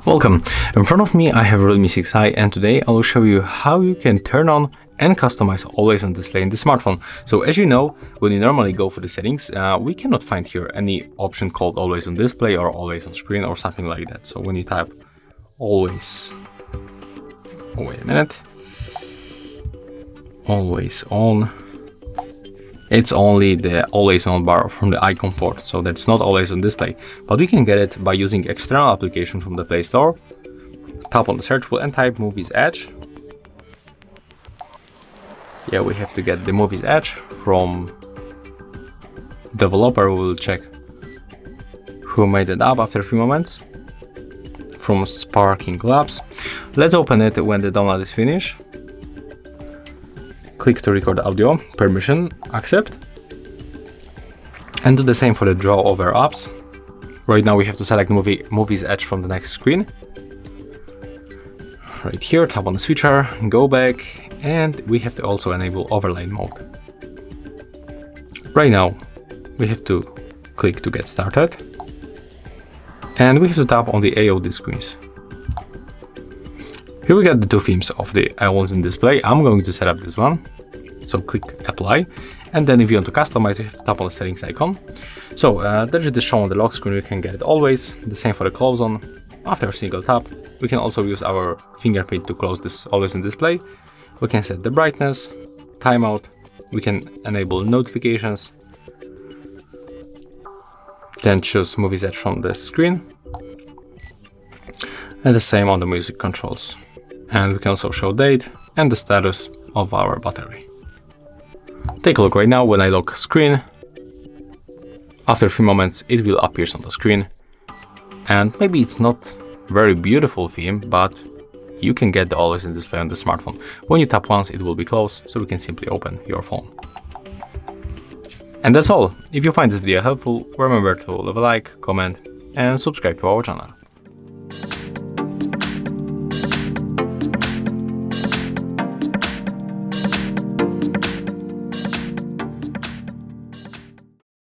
Welcome. In front of me I have Realme 6i, and today I will show you how you can turn on and customize always on display in the smartphone. So as you know, when you normally go for the settings, we cannot find here any option called always on display or always on screen or something like that. So when you type always, oh wait a minute, always on, it's only the always on bar from the icon port, so that's not always on display. But we can get it by using external application from the Play Store. Tap on the search wheel and type Muviz Edge. Yeah, we have to get the Muviz Edge from developer. We will check who made it up after a few moments. From Sparking Labs. Let's open it when the download is finished. Click to record audio, permission, accept. And do the same for the draw over apps. Right now we have to select Muviz Edge from the next screen. Right here, tap on the switcher, go back, and we have to also enable overlay mode. Right now we have to click to get started. And we have to tap on the AOD screens. Here we got the two themes of the always on display. I'm going to set up this one. So click apply, and then if you want to customize, you have to tap on the settings icon. So there is the show on the lock screen, we can get it always. The same for the close on. After a single tap, we can also use our fingerprint to close this always on display. We can set the brightness, timeout, we can enable notifications. Then choose Muviz Edge from the screen. And the same on the music controls. And we can also show date and the status of our battery. Take a look right now. When I lock screen, after a few moments it will appear on the screen. And maybe it's not very beautiful theme, but you can get the always in display on the smartphone. When you tap once, it will be closed, so we can simply open your phone. And that's all. If you find this video helpful, remember to leave a like, comment and subscribe to our channel.